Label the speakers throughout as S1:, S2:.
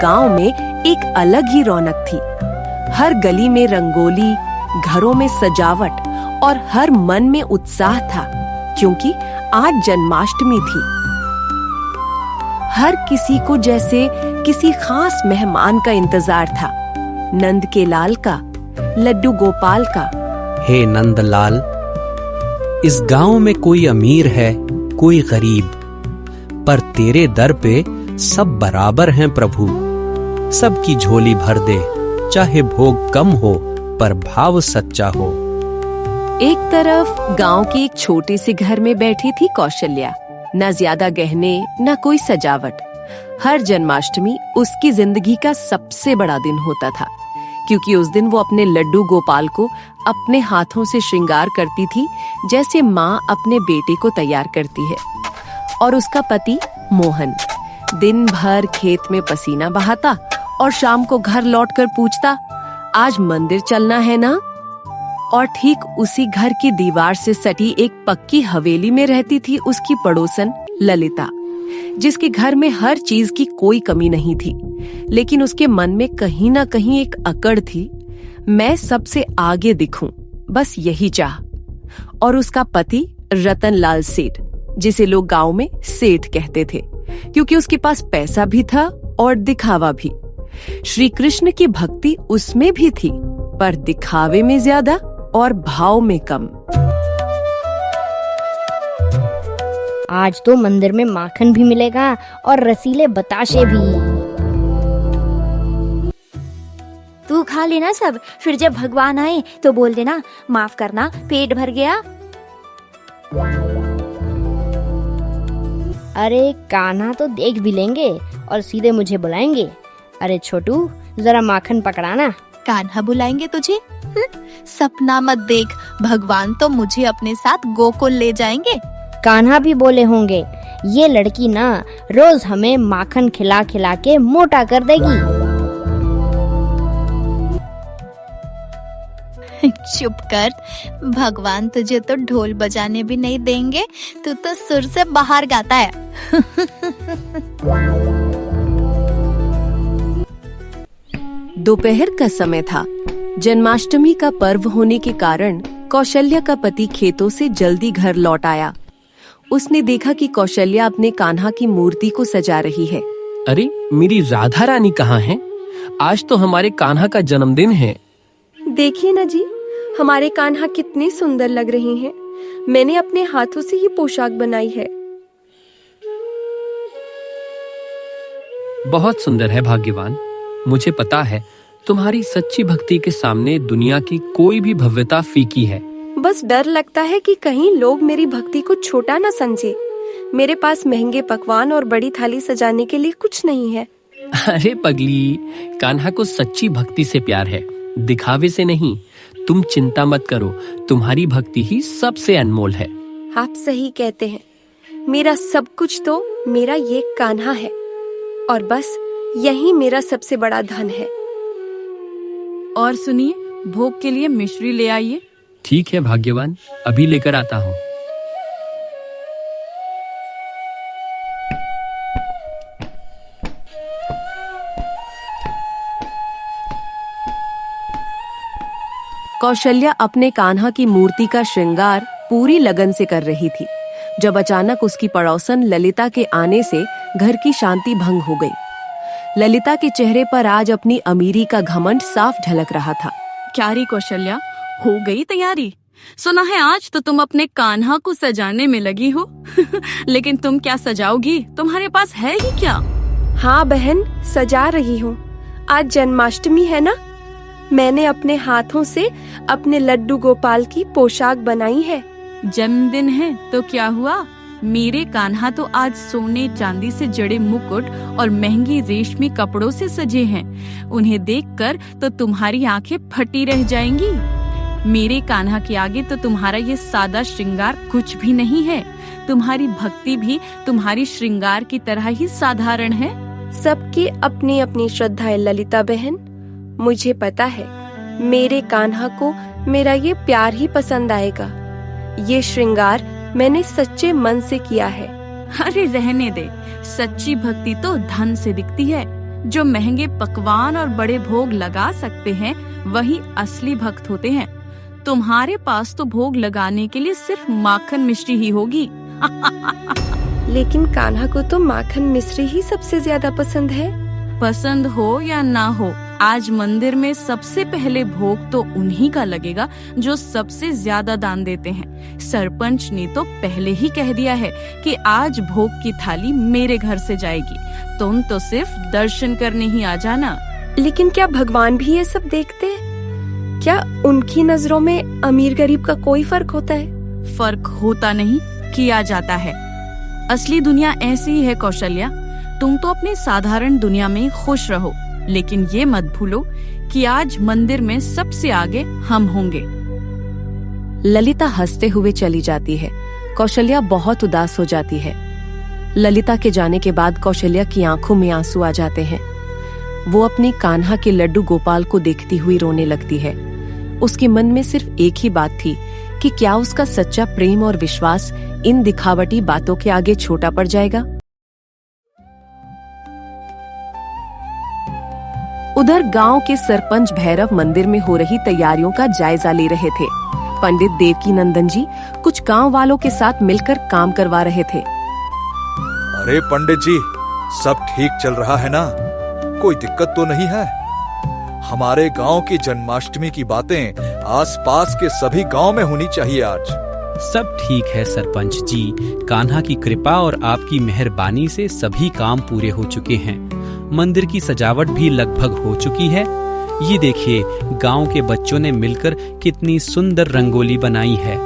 S1: गांव में एक अलग ही रौनक थी। हर गली में रंगोली, घरों में सजावट और हर मन में उत्साह था, क्योंकि आज जन्माष्टमी थी। हर किसी को जैसे किसी खास मेहमान का इंतजार था। नंद के लाल का, लड्डू गोपाल का।
S2: हे नंदलाल, इस गांव में कोई अमीर है, कोई गरीब, पर तेरे दर पे सब बराबर हैं प्रभु। सबकी झोली भर दे, चाहे भोग कम हो पर भाव सच्चा हो।
S1: एक तरफ गांव के एक छोटे से घर में बैठी थी कौशल्या। न ज्यादा गहने, न कोई सजावट। हर जन्माष्टमी उसकी जिंदगी का सबसे बड़ा दिन होता था, क्योंकि उस दिन वो अपने लड्डू गोपाल को अपने हाथों से श्रृंगार करती थी, जैसे माँ अपने बेटे को तैयार करती है। और उसका पति मोहन दिन भर खेत में पसीना बहाता और शाम को घर लौटकर पूछता, आज मंदिर चलना है ना? और ठीक उसी घर की दीवार से सटी एक पक्की हवेली में रहती थी उसकी पड़ोसन ललिता, जिसके घर में हर चीज की कोई कमी नहीं थी, लेकिन उसके मन में कहीं ना कहीं एक अकड़ थी, मैं सबसे आगे दिखूं, बस यही चाह। और उसका पति रतनलाल सेठ, जिसे लोग गांव में सेठ कहते थे, क्योंकि उसके पास पैसा भी था और दिखावा भी। श्री कृष्ण की भक्ति उसमें भी थी, पर दिखावे में ज्यादा और भाव में कम।
S3: आज तो मंदिर में माखन भी मिलेगा और रसीले बताशे भी।
S4: तू खा लेना सब, फिर जब भगवान आए तो बोल देना, माफ करना पेट भर गया।
S3: अरे कान्हा तो देख भी लेंगे और सीधे मुझे बुलाएंगे। अरे छोटू, जरा माखन पकड़ाना।
S5: कान्हा बुलाएंगे तुझे? सपना मत देख, भगवान तो मुझे अपने साथ गोकुल ले जाएंगे।
S3: कान्हा भी बोले होंगे, ये लड़की ना रोज हमें माखन खिला खिला के मोटा कर देगी।
S5: चुप कर, भगवान तुझे तो ढोल बजाने भी नहीं देंगे, तू तो सुर से बाहर गाता है।
S1: दोपहर का समय था। जन्माष्टमी का पर्व होने के कारण कौशल्या का पति खेतों से जल्दी घर लौट आया। उसने देखा कि कौशल्या अपने कान्हा की मूर्ति को सजा रही है।
S6: अरे मेरी राधा रानी कहाँ है? आज तो हमारे कान्हा का जन्मदिन है।
S7: देखिए ना जी, हमारे कान्हा कितने सुंदर लग रहे हैं। मैंने अपने हाथों से ये पोशाक बनाई है।
S6: बहुत सुंदर है भाग्यवान। मुझे पता है तुम्हारी सच्ची भक्ति के सामने दुनिया की कोई भी भव्यता फीकी है।
S7: बस डर लगता है कि कहीं लोग मेरी भक्ति को छोटा न समझे। मेरे पास महंगे पकवान और बड़ी थाली सजाने के लिए कुछ नहीं है।
S6: अरे पगली, कान्हा को सच्ची भक्ति से प्यार है, दिखावे से नहीं। तुम चिंता मत करो, तुम्हारी भक्ति ही सबसे अनमोल है।
S7: आप सही कहते हैं। मेरा सब कुछ तो मेरा ये कान्हा है, और बस यही मेरा सबसे बड़ा धन है।
S8: और सुनिए, भोग के लिए मिश्री ले आइए।
S6: ठीक है भाग्यवान, अभी लेकर आता हूँ।
S1: कौशल्या अपने कान्हा की मूर्ति का श्रृंगार पूरी लगन से कर रही थी, जब अचानक उसकी पड़ोसन ललिता के आने से घर की शांति भंग हो गई। ललिता के चेहरे पर आज अपनी अमीरी का घमंड साफ झलक रहा था।
S8: क्या रे कौशल्या, हो गई तैयारी? सुना है आज तो तुम अपने कान्हा को सजाने में लगी हो। लेकिन तुम क्या सजाओगी? तुम्हारे पास है ही क्या?
S7: हाँ बहन, सजा रही हूँ। आज जन्माष्टमी है ना, मैंने अपने हाथों से अपने लड्डू गोपाल की पोशाक बनाई है।
S8: जन्मदिन है तो क्या हुआ? मेरे कान्हा तो आज सोने चांदी से जड़े मुकुट और महंगी रेशमी कपड़ों से सजे हैं। उन्हें देखकर तो तुम्हारी आंखें फटी रह जाएंगी। मेरे कान्हा के आगे तो तुम्हारा ये सादा श्रृंगार कुछ भी नहीं है। तुम्हारी भक्ति भी तुम्हारी श्रृंगार की तरह ही साधारण है।
S7: सबकी अपनी अपनी श्रद्धा है ललिता बहन। मुझे पता है मेरे कान्हा को मेरा ये प्यार ही पसंद आएगा। ये श्रृंगार मैंने सच्चे मन से किया है।
S8: अरे रहने दे, सच्ची भक्ति तो धन से दिखती है। जो महंगे पकवान और बड़े भोग लगा सकते हैं वही असली भक्त होते हैं। तुम्हारे पास तो भोग लगाने के लिए सिर्फ माखन मिश्री ही होगी।
S7: लेकिन कान्हा को तो माखन मिश्री ही सबसे ज्यादा पसंद है।
S8: पसंद हो या ना हो, आज मंदिर में सबसे पहले भोग तो उन्हीं का लगेगा जो सबसे ज्यादा दान देते हैं। सरपंच ने तो पहले ही कह दिया है कि आज भोग की थाली मेरे घर से जाएगी, तुम तो सिर्फ दर्शन करने ही आ जाना।
S7: लेकिन क्या भगवान भी ये सब देखते हैं? क्या उनकी नजरों में अमीर गरीब का कोई फर्क होता है?
S8: फर्क होता नहीं, किया जाता है। असली दुनिया ऐसी ही है कौशल्या। तुम तो अपनी साधारण दुनिया में खुश रहो, लेकिन ये मत भूलो कि आज मंदिर में सबसे आगे हम होंगे।
S1: ललिता हंसते हुए चली जाती है। कौशल्या बहुत उदास हो जाती है। ललिता के जाने के बाद कौशल्या की आंखों में आंसू आ जाते हैं। वो अपनी कान्हा के लड्डू गोपाल को देखती हुई रोने लगती है। उसके मन में सिर्फ एक ही बात थी कि क्या उसका सच्चा प्रेम और विश्वास इन दिखावटी बातों के आगे छोटा पड़ जाएगा। उधर गांव के सरपंच भैरव मंदिर में हो रही तैयारियों का जायजा ले रहे थे। पंडित देवकीनंदन जी कुछ गांव वालों के साथ मिलकर काम करवा रहे थे।
S9: अरे पंडित जी, सब ठीक चल रहा है ना? कोई दिक्कत तो नहीं है? हमारे गांव की जन्माष्टमी की बातें आसपास के सभी गांव में होनी चाहिए आज।
S2: सब ठीक है सरपंच जी, कान्हा की कृपा और आपकी मेहरबानी से सभी काम पूरे हो चुके हैं। मंदिर की सजावट भी लगभग हो चुकी है। ये देखिए, गांव के बच्चों ने मिलकर कितनी सुंदर रंगोली बनाई है।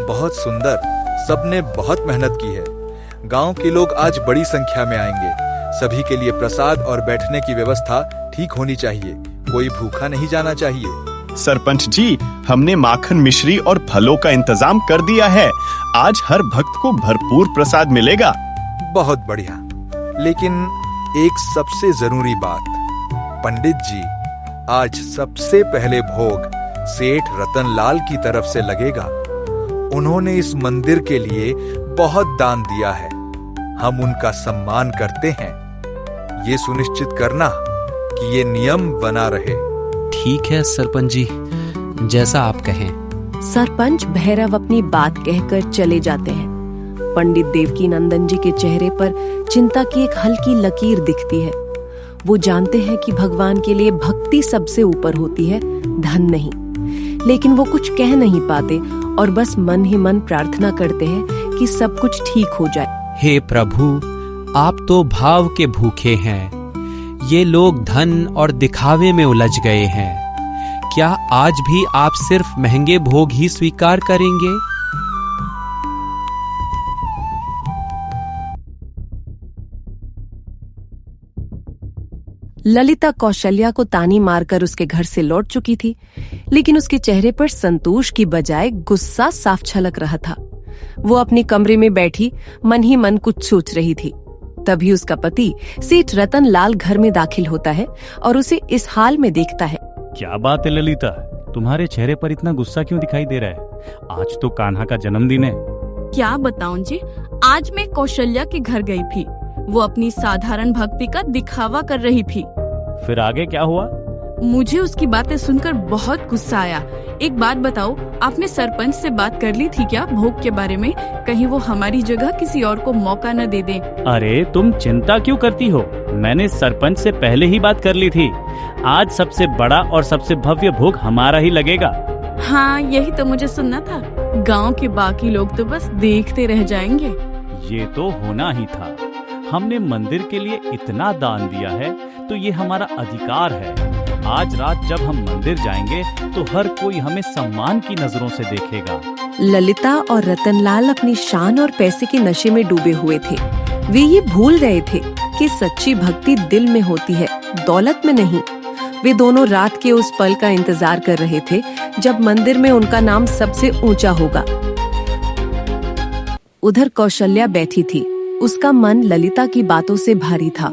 S9: बहुत सुंदर, सबने बहुत मेहनत की है। गांव के लोग आज बड़ी संख्या में आएंगे। सभी के लिए प्रसाद और बैठने की व्यवस्था ठीक होनी चाहिए। कोई भूखा नहीं जाना चाहिए।
S10: सरपंच जी, हमने माखन मिश्री और फलों का इंतजाम कर दिया है। आज हर भक्त को भरपूर प्रसाद मिलेगा।
S9: बहुत बढ़िया। लेकिन एक सबसे जरूरी बात, पंडित जी, आज सबसे पहले भोग सेठ रतन लाल की तरफ से लगेगा। उन्होंने इस मंदिर के लिए बहुत दान दिया है। हम उनका सम्मान करते हैं। ये सुनिश्चित करना कि ये नियम बना रहे।
S2: ठीक है सरपंच जी, जैसा आप कहें।
S1: सरपंच भैरव अपनी बात कहकर चले जाते हैं। पंडित देवकीनंदन जी के चेहरे पर चिंता की एक हल्की लकीर दिखती है। वो जानते हैं कि भगवान के लिए भक्ति सबसे ऊपर होती है, धन नहीं। लेकिन वो कुछ कह नहीं पाते और बस मन ही मन प्रार्थना करते हैं कि सब कुछ ठीक हो जाए।
S2: हे प्रभु, आप तो भाव के भूखे हैं। ये लोग धन और दिखावे में उलझ गए हैं। क्या आज भी आप सिर्फ महंगे भोग ही स्वीकार करेंगे?
S1: ललिता कौशल्या को तानी मारकर उसके घर से लौट चुकी थी, लेकिन उसके चेहरे पर संतोष की बजाय गुस्सा साफ झलक रहा था। वो अपने कमरे में बैठी मन ही मन कुछ सोच रही थी। तभी उसका पति सेठ रतन लाल घर में दाखिल होता है और उसे इस हाल में देखता है।
S11: क्या बात है ललिता, तुम्हारे चेहरे पर इतना गुस्सा क्यों दिखाई दे रहा है? आज तो कान्हा का जन्मदिन है।
S8: क्या बताऊं जी, आज मैं कौशल्या के घर गई थी। वो अपनी साधारण भक्ति का दिखावा कर रही थी।
S11: फिर आगे क्या हुआ?
S8: मुझे उसकी बातें सुनकर बहुत गुस्सा आया। एक बात बताओ, आपने सरपंच से बात कर ली थी क्या भोग के बारे में? कहीं वो हमारी जगह किसी और को मौका न दे दें।
S11: अरे तुम चिंता क्यों करती हो? मैंने सरपंच से पहले ही बात कर ली थी। आज सबसे बड़ा और सबसे भव्य भोग हमारा ही लगेगा।
S8: हाँ, यही तो मुझे सुनना था। गांव के बाकी लोग तो बस देखते रह जाएंगे।
S11: ये तो होना ही था। हमने मंदिर के लिए इतना दान दिया है तो ये हमारा अधिकार है। आज रात जब हम मंदिर जाएंगे तो हर कोई हमें सम्मान की नजरों से देखेगा।
S1: ललिता और रतनलाल अपनी शान और पैसे के नशे में डूबे हुए थे। वे ये भूल गए थे कि सच्ची भक्ति दिल में होती है, दौलत में नहीं। वे दोनों रात के उस पल का इंतजार कर रहे थे जब मंदिर में उनका नाम सबसे ऊंचा होगा। उधर कौशल्या बैठी थी। उसका मन ललिता की बातों से भारी था।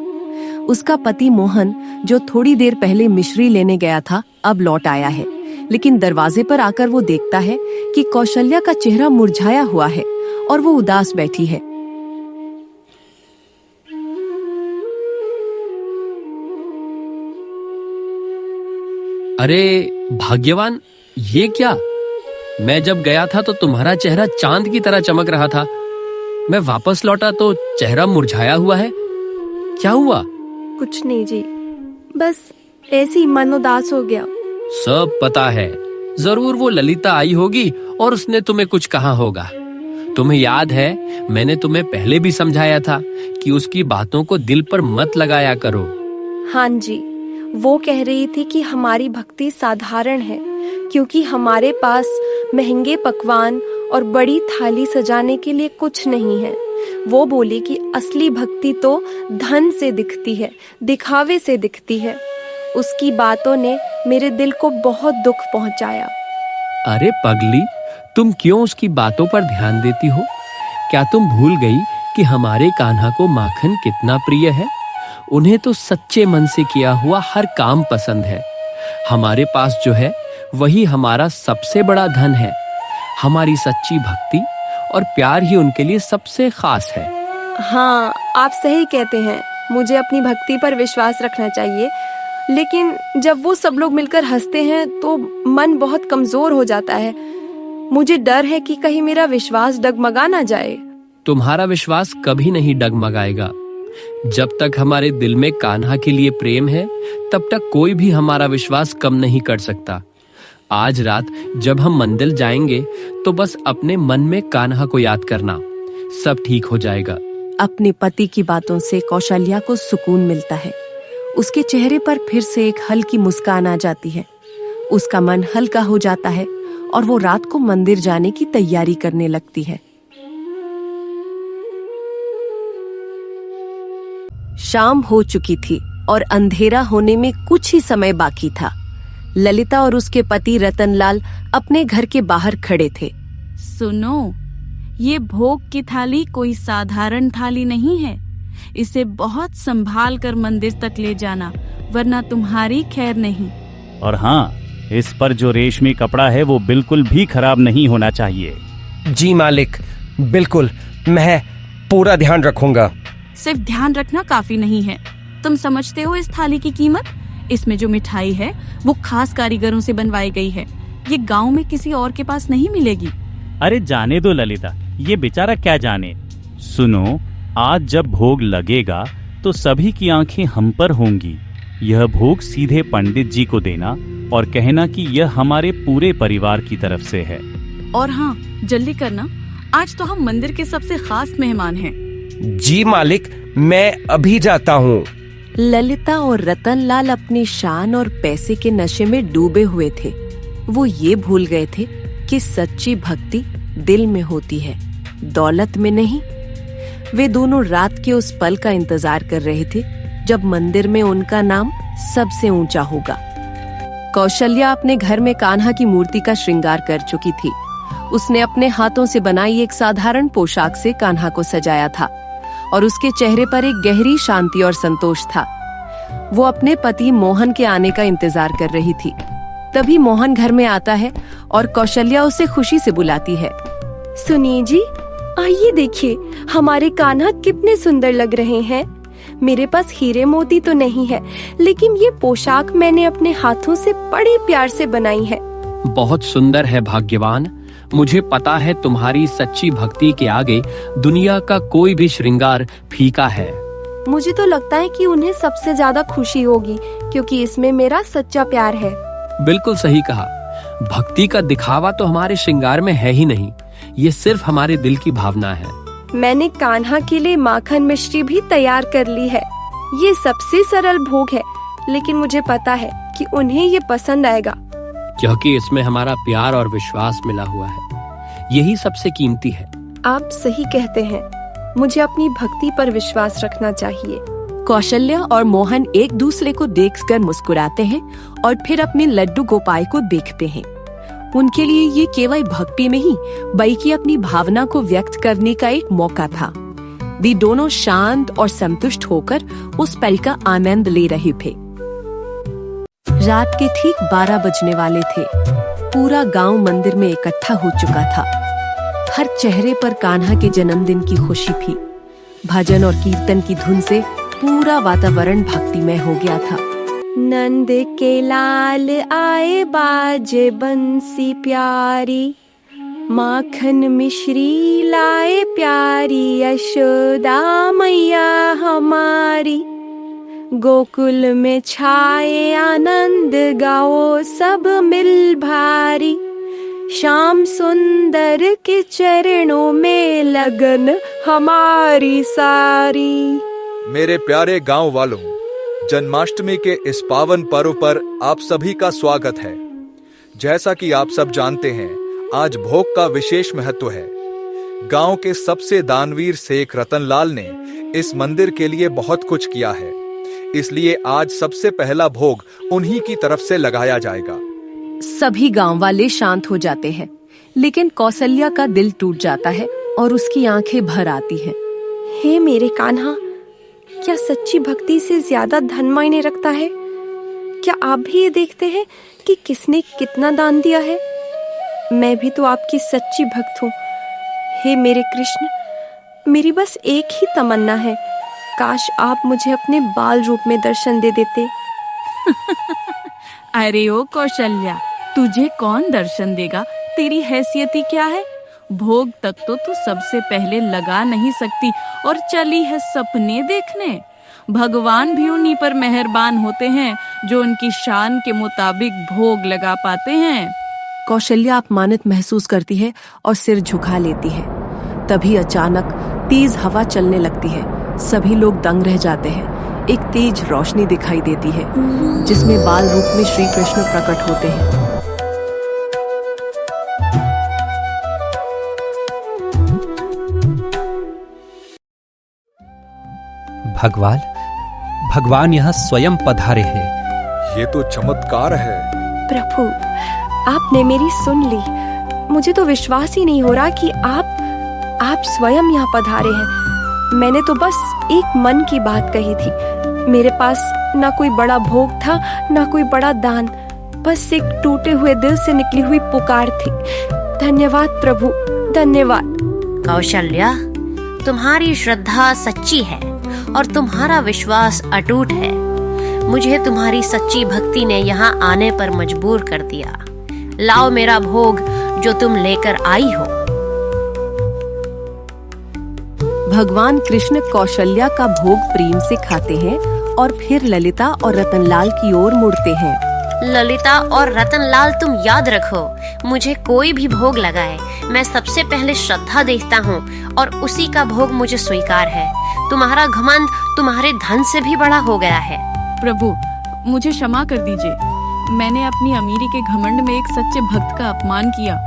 S1: उसका पति मोहन, जो थोड़ी देर पहले मिश्री लेने गया था, अब लौट आया है। लेकिन दरवाजे पर आकर वो देखता है कि कौशल्या का चेहरा मुरझाया हुआ है और वो उदास बैठी है।
S6: अरे भाग्यवान, ये क्या? मैं जब गया था तो तुम्हारा चेहरा चांद की तरह चमक रहा था। मैं वापस लौटा तो चेहरा मुरझाया हुआ है। क्या हुआ?
S7: कुछ नहीं जी, बस ऐसे ही मन उदास हो गया।
S6: सब पता है, जरूर वो ललिता आई होगी और उसने तुम्हें कुछ कहा होगा। तुम्हें याद है, मैंने तुम्हें पहले भी समझाया था कि उसकी बातों को दिल पर मत लगाया करो।
S7: हाँ जी, वो कह रही थी कि हमारी भक्ति साधारण है क्योंकि हमारे पास महंगे पकवान और बड़ी थाली सजाने के लिए कुछ नहीं है। वो बोली कि असली भक्ति तो धन से दिखती है, दिखावे से दिखती है। उसकी बातों ने मेरे दिल को बहुत दुख पहुंचाया।
S6: अरे पगली, तुम क्यों उसकी बातों पर ध्यान देती हो? क्या तुम भूल गई कि हमारे कान्हा को माखन कितना प्रिय है? उन्हें तो सच्चे मन से किया हुआ हर काम पसंद है। हमारे पास जो है वही हमारा सबसे बड़ा धन है। हमारी सच्ची भक्ति और प्यार ही उनके लिए सबसे खास है।
S7: हाँ, आप सही कहते हैं। मुझे अपनी भक्ति पर विश्वास रखना चाहिए, लेकिन जब वो सब लोग मिलकर हंसते हैं तो मन बहुत कमजोर हो जाता है। मुझे डर है कि कहीं मेरा विश्वास डगमगा ना जाए।
S6: तुम्हारा विश्वास कभी नहीं डगमगाएगा। जब तक हमारे दिल में कान्हा के लिए प्रेम है, तब तक कोई भी हमारा विश्वास कम नहीं कर सकता। आज रात जब हम मंदिर जाएंगे तो बस अपने मन में कान्हा को याद करना, सब ठीक हो जाएगा।
S1: अपने पति की बातों से कौशल्या को सुकून मिलता है। उसके चेहरे पर फिर से एक हल्की मुस्कान आ जाती है। उसका मन हल्का हो जाता है और वो रात को मंदिर जाने की तैयारी करने लगती है। शाम हो चुकी थी और अंधेरा होने में कुछ ही समय बाकी था। ललिता और उसके पति रतनलाल अपने घर के बाहर खड़े थे।
S8: सुनो, ये भोग की थाली कोई साधारण थाली नहीं है। इसे बहुत संभाल कर मंदिर तक ले जाना, वरना तुम्हारी खैर नहीं।
S11: और हाँ, इस पर जो रेशमी कपड़ा है वो बिल्कुल भी खराब नहीं होना चाहिए।
S12: जी मालिक, बिल्कुल, मैं पूरा ध्यान रखूंगा।
S8: सिर्फ ध्यान रखना काफी नहीं है। तुम समझते हो इस थाली की कीमत? इसमें जो मिठाई है वो खास कारीगरों से बनवाई गई है। ये गांव में किसी और के पास नहीं मिलेगी।
S11: अरे जाने दो ललिता, ये बेचारा क्या जाने। सुनो, आज जब भोग लगेगा तो सभी की आंखें हम पर होंगी। यह भोग सीधे पंडित जी को देना और कहना कि यह हमारे पूरे परिवार की तरफ से है।
S8: और हाँ, जल्दी करना, आज तो हम मंदिर के सबसे खास मेहमान हैं।
S12: जी मालिक, मैं अभी जाता हूँ।
S1: ललिता और रतनलाल अपनी शान और पैसे के नशे में डूबे हुए थे। वो ये भूल गए थे कि सच्ची भक्ति दिल में होती है, दौलत में नहीं। वे दोनों रात के उस पल का इंतजार कर रहे थे जब मंदिर में उनका नाम सबसे ऊंचा होगा। कौशल्या अपने घर में कान्हा की मूर्ति का श्रृंगार कर चुकी थी। उसने अपने हाथों से बनाई एक साधारण पोशाक से कान्हा को सजाया था और उसके चेहरे पर एक गहरी शांति और संतोष था। वो अपने पति मोहन के आने का इंतजार कर रही थी। तभी मोहन घर में आता है और कौशल्या उसे खुशी से बुलाती है।
S7: सुनिए जी, आइए देखिए, हमारे कान्हा कितने सुंदर लग रहे हैं। मेरे पास हीरे मोती तो नहीं है, लेकिन ये पोशाक मैंने अपने हाथों से बड़े प्यार से बनाई है।
S6: बहुत सुंदर है भाग्यवान। मुझे पता है तुम्हारी सच्ची भक्ति के आगे दुनिया का कोई भी श्रृंगार फीका है।
S7: मुझे तो लगता है कि उन्हें सबसे ज्यादा खुशी होगी क्योंकि इसमें मेरा सच्चा प्यार है।
S6: बिल्कुल सही कहा। भक्ति का दिखावा तो हमारे श्रृंगार में है ही नहीं, ये सिर्फ हमारे दिल की भावना है।
S7: मैंने कान्हा के लिए माखन मिश्री भी तैयार कर ली है। ये सबसे सरल भोग है, लेकिन मुझे पता है कि उन्हें ये पसंद आएगा
S6: क्योंकि इसमें हमारा प्यार और विश्वास मिला हुआ है। यही सबसे कीमती है।
S7: आप सही कहते हैं। मुझे अपनी भक्ति पर विश्वास रखना चाहिए।
S1: कौशल्या और मोहन एक दूसरे को देखकर मुस्कुराते हैं और फिर अपने लड्डू गोपाल को देखते हैं। उनके लिए ये केवल भक्ति नहीं, बल्कि अपनी भावना को व्यक्त करने का एक मौका था। वे दोनों शांत और संतुष्ट होकर उस पल का आनंद ले रहे थे। रात के ठीक 12 बजने वाले थे। पूरा गांव मंदिर में इकट्ठा हो चुका था। हर चेहरे पर कान्हा के जन्मदिन की खुशी थी। भजन और कीर्तन की धुन से पूरा वातावरण भक्तिमय हो गया था।
S7: नंद के लाल आए बाजे बंसी प्यारी, माखन मिश्री लाए प्यारी यशोदा मैया हमारी। गोकुल में छाए आनंद गाओ सब मिल भारी, श्याम सुंदर के चरणों में लगन हमारी सारी।
S9: मेरे प्यारे गांव वालों, जन्माष्टमी के इस पावन पर्व पर आप सभी का स्वागत है। जैसा कि आप सब जानते हैं, आज भोग का विशेष महत्व है। गांव के सबसे दानवीर शेख रतनलाल ने इस मंदिर के लिए बहुत कुछ किया है, इसलिए आज सबसे पहला भोग उन्हीं की तरफ से लगाया जाएगा।
S1: सभी गांव वाले शांत हो जाते हैं, लेकिन कौशल्या का दिल टूट जाता है और उसकी आंखें भर आती हैं।
S7: हे मेरे कान्हा, क्या सच्ची भक्ति से ज्यादा धन मायने रखता है? क्या आप भी ये देखते हैं कि किसने कितना दान दिया है? मैं भी तो आपकी सच्ची भक्त हूँ। हे मेरे कृष्ण, मेरी बस एक ही तमन्ना है, काश आप मुझे अपने बाल रूप में दर्शन दे देते।
S8: अरे ओ कौशल्या, तुझे कौन दर्शन देगा? तेरी हैसियती क्या है? भोग तक तो तू सबसे पहले लगा नहीं सकती और चली है सपने देखने। भगवान भी उन्हीं पर मेहरबान होते हैं जो उनकी शान के मुताबिक भोग लगा पाते हैं।
S1: कौशल्या अपमानित महसूस करती है और सिर झुका लेती है। तभी अचानक तेज हवा चलने लगती है। सभी लोग दंग रह जाते हैं। एक तेज रोशनी दिखाई देती है, जिसमें बाल रूप में श्री कृष्ण प्रकट होते हैं।
S2: भगवान यहाँ स्वयं पधारे हैं।
S9: ये तो चमत्कार है।
S7: प्रभु, आपने मेरी सुन ली। मुझे तो विश्वास ही नहीं हो रहा कि आप स्वयं यहाँ पधारे हैं। मैंने तो बस एक मन की बात कही थी। मेरे पास ना कोई बड़ा भोग था, ना कोई बड़ा दान, बस एक टूटे हुए दिल से निकली हुई पुकार थी। धन्यवाद प्रभु, धन्यवाद।
S13: कौशल्या, तुम्हारी श्रद्धा सच्ची है और तुम्हारा विश्वास अटूट है। मुझे तुम्हारी सच्ची भक्ति ने यहाँ आने पर मजबूर कर दिया। लाओ मेरा भोग जो तुम लेकर आई हो।
S1: भगवान कृष्ण कौशल्या का भोग प्रेम से खाते हैं और फिर ललिता और रतनलाल की ओर मुड़ते हैं।
S13: ललिता और रतनलाल, तुम याद रखो, मुझे कोई भी भोग लगाए, मैं सबसे पहले श्रद्धा देखता हूँ और उसी का भोग मुझे स्वीकार है। तुम्हारा घमंड तुम्हारे धन से भी बड़ा हो गया है।
S8: प्रभु, मुझे क्षमा कर दीजिए। मैंने अपनी अमीरी के घमंड में एक सच्चे भक्त का अपमान किया।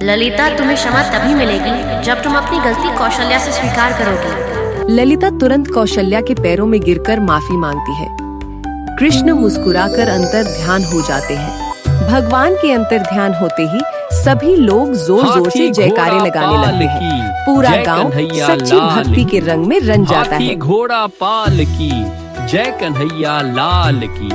S13: ललिता, तुम्हें क्षमा तभी मिलेगी जब तुम अपनी गलती कौशल्या से स्वीकार करोगी।
S1: ललिता तुरंत कौशल्या के पैरों में गिरकर माफी मांगती है। कृष्ण मुस्कुराकर अंतर ध्यान हो जाते हैं। भगवान के अंतर ध्यान होते ही सभी लोग जोर जोर से जयकारे लगाने लगते हैं। पूरा गांव सच्ची भक्ति के रंग में रंग जाता है।
S6: घोड़ा पाल की, जय कन्हैया लाल की।